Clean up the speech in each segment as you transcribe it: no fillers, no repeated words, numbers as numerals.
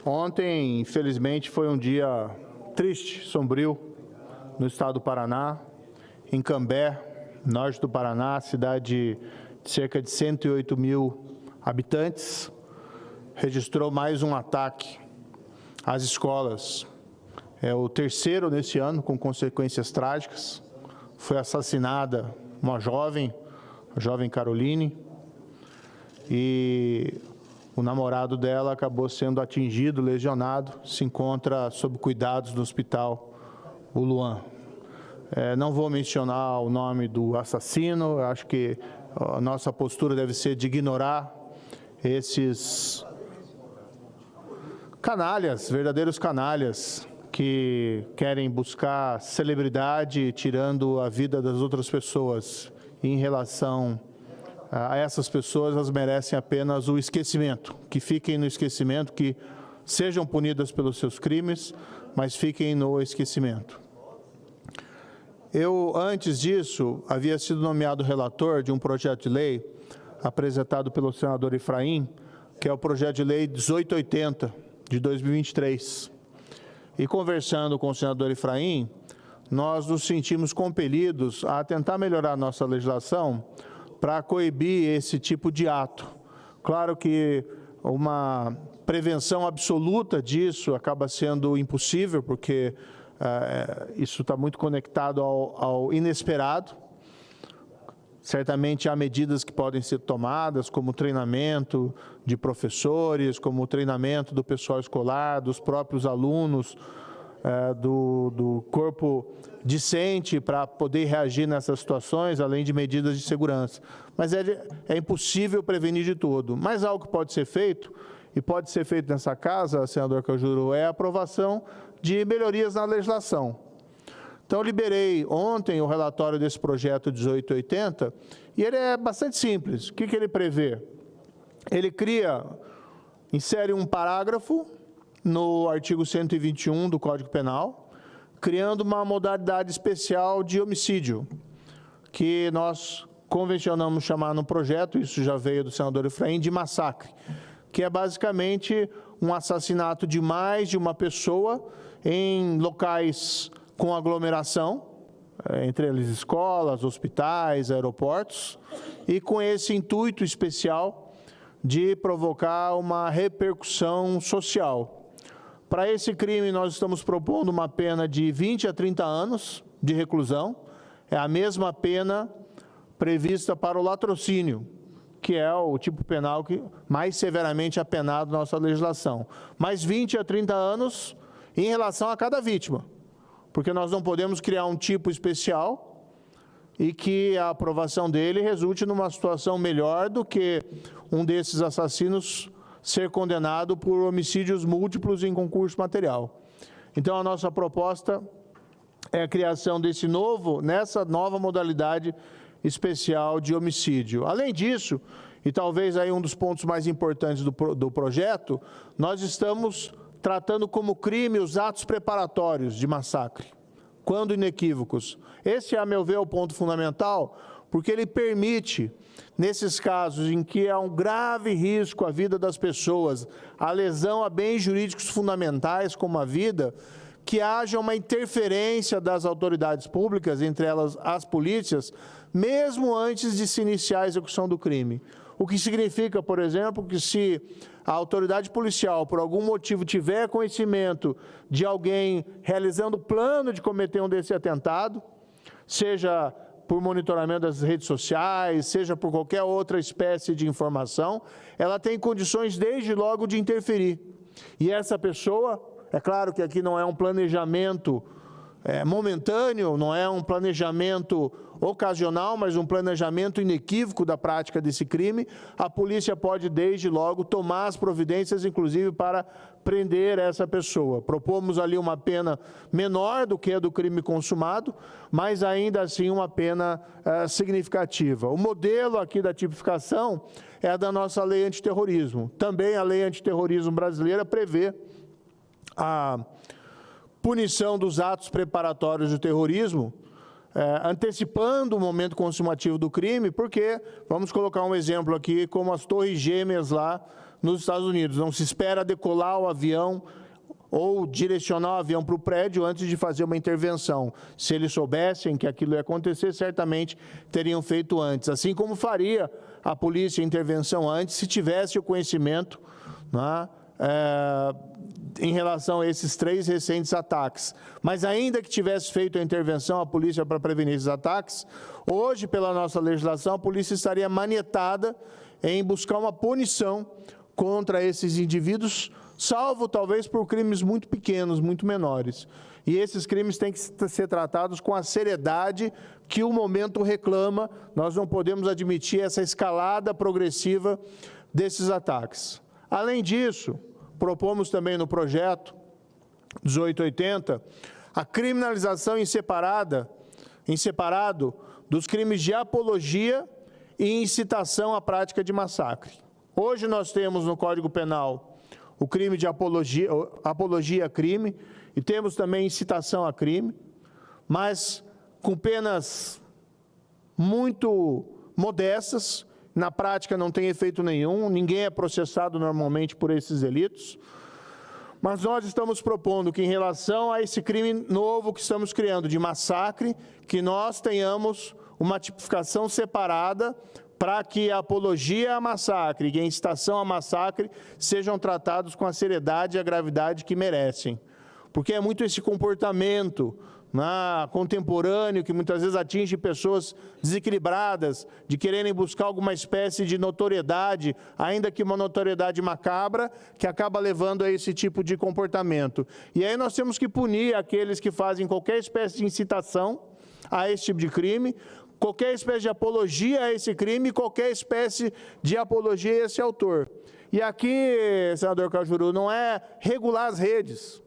Ontem, infelizmente, foi um dia triste, sombrio, no estado do Paraná, em Cambé, norte do Paraná, cidade de cerca de 108 mil habitantes, registrou mais um ataque às escolas. É o terceiro nesse ano, com consequências trágicas. Foi assassinada uma jovem, a jovem Caroline, e o namorado dela acabou sendo atingido, lesionado, se encontra sob cuidados do hospital, o Luan. Não vou mencionar o nome do assassino, acho que a nossa postura deve ser de ignorar esses canalhas, verdadeiros canalhas, que querem buscar celebridade tirando a vida das outras pessoas. Em relação a essas pessoas, elas merecem apenas o esquecimento, que fiquem no esquecimento, que sejam punidas pelos seus crimes, mas fiquem no esquecimento. Eu, antes disso, havia sido nomeado relator de um projeto de lei apresentado pelo senador Efraim, que é o projeto de lei 1880, de 2023. E conversando com o senador Efraim, nós nos sentimos compelidos a tentar melhorar a nossa legislação para coibir esse tipo de ato. Claro que uma prevenção absoluta disso acaba sendo impossível, porque isso está muito conectado ao inesperado. Certamente há medidas que podem ser tomadas, como treinamento de professores, como treinamento do pessoal escolar, dos próprios alunos, do corpo discente para poder reagir nessas situações, além de medidas de segurança. Mas é impossível prevenir de tudo. Mas algo que pode ser feito, e pode ser feito nessa casa, senador Cajuru, é a aprovação de melhorias na legislação. Então, eu liberei ontem o relatório desse projeto 1880, e ele é bastante simples. O que ele prevê? Ele insere um parágrafo no artigo 121 do Código Penal, criando uma modalidade especial de homicídio, que nós convencionamos chamar no projeto, isso já veio do senador Efraim, de massacre, que é basicamente um assassinato de mais de uma pessoa em locais com aglomeração, entre eles escolas, hospitais, aeroportos, e com esse intuito especial de provocar uma repercussão social. Para esse crime, nós estamos propondo uma pena de 20 a 30 anos de reclusão, é a mesma pena prevista para o latrocínio, que é o tipo penal que mais severamente é penado na nossa legislação. Mais 20 a 30 anos em relação a cada vítima, porque nós não podemos criar um tipo especial e que a aprovação dele resulte numa situação melhor do que um desses assassinos ser condenado por homicídios múltiplos em concurso material. Então, a nossa proposta é a criação nessa nova modalidade especial de homicídio. Além disso, e talvez aí um dos pontos mais importantes do projeto, nós estamos tratando como crime os atos preparatórios de massacre, quando inequívocos. Esse, a meu ver, é o ponto fundamental, porque ele permite, nesses casos em que há um grave risco à vida das pessoas, a lesão a bens jurídicos fundamentais como a vida, que haja uma interferência das autoridades públicas, entre elas as polícias, mesmo antes de se iniciar a execução do crime. O que significa, por exemplo, que se a autoridade policial, por algum motivo, tiver conhecimento de alguém realizando plano de cometer um desse atentado, seja por monitoramento das redes sociais, seja por qualquer outra espécie de informação, ela tem condições desde logo de interferir. E essa pessoa, é claro que aqui não é um planejamento momentâneo, não é um planejamento ocasional, mas um planejamento inequívoco da prática desse crime, a polícia pode desde logo tomar as providências, inclusive para prender essa pessoa. Propomos ali uma pena menor do que a do crime consumado, mas ainda assim uma pena significativa. O modelo aqui da tipificação é a da nossa lei antiterrorismo. Também a lei antiterrorismo brasileira prevê a punição dos atos preparatórios do terrorismo, antecipando o momento consumativo do crime, porque, vamos colocar um exemplo aqui, como as torres gêmeas lá nos Estados Unidos. Não se espera decolar o avião ou direcionar o avião para o prédio antes de fazer uma intervenção. Se eles soubessem que aquilo ia acontecer, certamente teriam feito antes. Assim como faria a polícia a intervenção antes, se tivesse o conhecimento, né, em relação a esses 3 recentes ataques. Mas ainda que tivesse feito a intervenção, a polícia, para prevenir esses ataques, hoje, pela nossa legislação, a polícia estaria manietada em buscar uma punição contra esses indivíduos, salvo talvez por crimes muito pequenos, muito menores. E esses crimes têm que ser tratados com a seriedade que o momento reclama. Nós não podemos admitir essa escalada progressiva desses ataques. Além disso, propomos também no projeto 1880 a criminalização em separado dos crimes de apologia e incitação à prática de massacre. Hoje nós temos no Código Penal o crime de apologia a crime e temos também incitação a crime, mas com penas muito modestas. Na prática não tem efeito nenhum, ninguém é processado normalmente por esses delitos. Mas nós estamos propondo que, em relação a esse crime novo que estamos criando, de massacre, que nós tenhamos uma tipificação separada para que a apologia a massacre e a incitação a massacre sejam tratados com a seriedade e a gravidade que merecem. Porque é muito esse comportamento contemporâneo, que muitas vezes atinge pessoas desequilibradas, de quererem buscar alguma espécie de notoriedade, ainda que uma notoriedade macabra, que acaba levando a esse tipo de comportamento. E aí nós temos que punir aqueles que fazem qualquer espécie de incitação a esse tipo de crime, qualquer espécie de apologia a esse crime, qualquer espécie de apologia a esse autor. E aqui, senador Cajuru, não é regular as redes,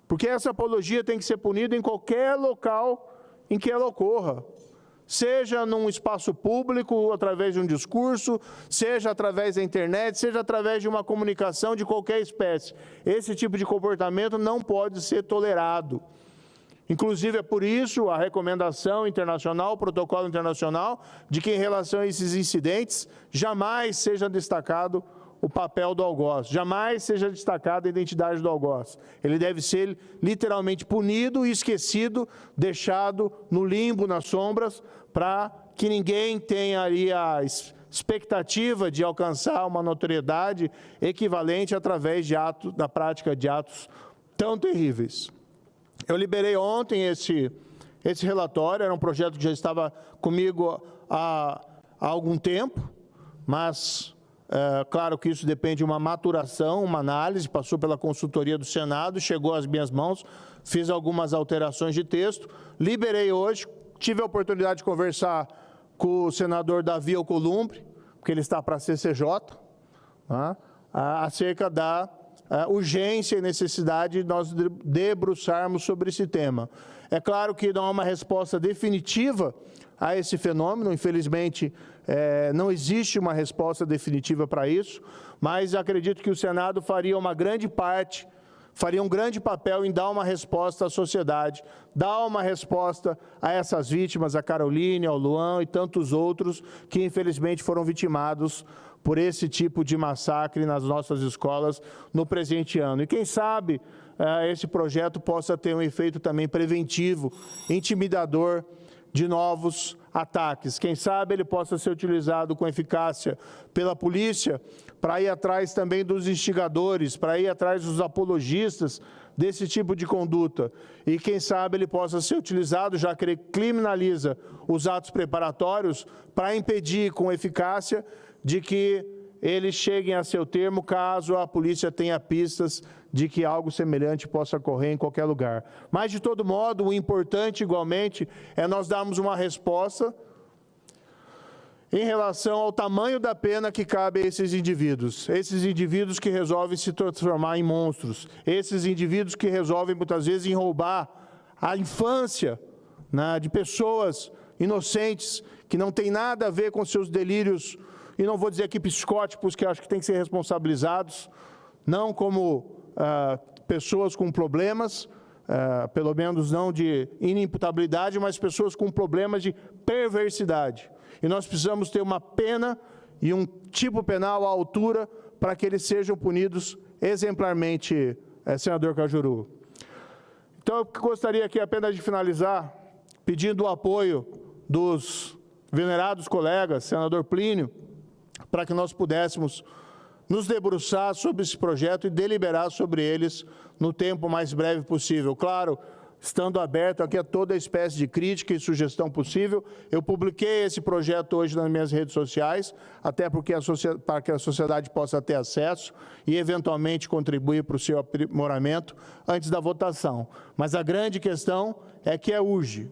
porque essa apologia tem que ser punida em qualquer local em que ela ocorra, seja num espaço público, através de um discurso, seja através da internet, seja através de uma comunicação de qualquer espécie. Esse tipo de comportamento não pode ser tolerado. Inclusive, é por isso a recomendação internacional, o protocolo internacional, de que, em relação a esses incidentes, jamais seja destacado o papel do algoz, jamais seja destacada a identidade do algoz. Ele deve ser literalmente punido e esquecido, deixado no limbo, nas sombras, para que ninguém tenha ali a expectativa de alcançar uma notoriedade equivalente através da prática de atos tão terríveis. Eu liberei ontem esse relatório, era um projeto que já estava comigo há algum tempo, mas claro que isso depende de uma maturação, uma análise, passou pela consultoria do Senado, chegou às minhas mãos, fiz algumas alterações de texto, liberei hoje, tive a oportunidade de conversar com o senador Davi Alcolumbre, porque ele está para a CCJ, acerca da urgência e necessidade de nós debruçarmos sobre esse tema. É claro que não há uma resposta definitiva a esse fenômeno, infelizmente não existe uma resposta definitiva para isso, mas acredito que o Senado faria um grande papel em dar uma resposta à sociedade, dar uma resposta a essas vítimas, a Caroline, ao Luan e tantos outros que infelizmente foram vitimados por esse tipo de massacre nas nossas escolas no presente ano. E quem sabe esse projeto possa ter um efeito também preventivo, intimidador de novos ataques. Quem sabe ele possa ser utilizado com eficácia pela polícia para ir atrás também dos instigadores, para ir atrás dos apologistas desse tipo de conduta. E quem sabe ele possa ser utilizado, já que ele criminaliza os atos preparatórios, para impedir com eficácia de que eles cheguem a seu termo, caso a polícia tenha pistas de que algo semelhante possa ocorrer em qualquer lugar. Mas, de todo modo, o importante, igualmente, é nós darmos uma resposta em relação ao tamanho da pena que cabe a esses indivíduos que resolvem se transformar em monstros, esses indivíduos que resolvem, muitas vezes, em roubar a infância de pessoas inocentes, que não tem nada a ver com seus delírios, e não vou dizer aqui psicóticos, que acho que têm que ser responsabilizados, não como pessoas com problemas, pelo menos não de inimputabilidade, mas pessoas com problemas de perversidade. E nós precisamos ter uma pena e um tipo penal à altura para que eles sejam punidos exemplarmente, senador Cajuru. Então, eu gostaria aqui apenas de finalizar pedindo o apoio dos venerados colegas, senador Plínio, para que nós pudéssemos nos debruçar sobre esse projeto e deliberar sobre eles no tempo mais breve possível. Claro, estando aberto aqui a toda espécie de crítica e sugestão possível. Eu publiquei esse projeto hoje nas minhas redes sociais, até porque para que a sociedade possa ter acesso e, eventualmente, contribuir para o seu aprimoramento antes da votação. Mas a grande questão é que é urge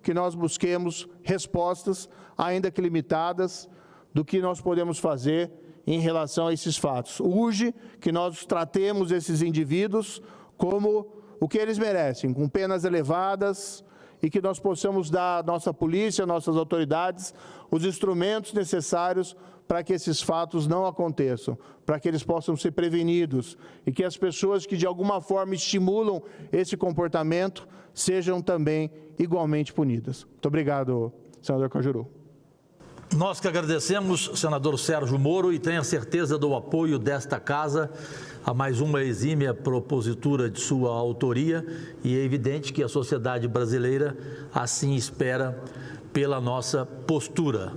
que nós busquemos respostas, ainda que limitadas, do que nós podemos fazer em relação a esses fatos. Urge que nós tratemos esses indivíduos como o que eles merecem, com penas elevadas, e que nós possamos dar à nossa polícia, às nossas autoridades, os instrumentos necessários para que esses fatos não aconteçam, para que eles possam ser prevenidos e que as pessoas que de alguma forma estimulam esse comportamento sejam também igualmente punidas. Muito obrigado, senador Cajuru. Nós que agradecemos, senador Sérgio Moro, e tenha certeza do apoio desta casa a mais uma exímia propositura de sua autoria, e é evidente que a sociedade brasileira assim espera pela nossa postura.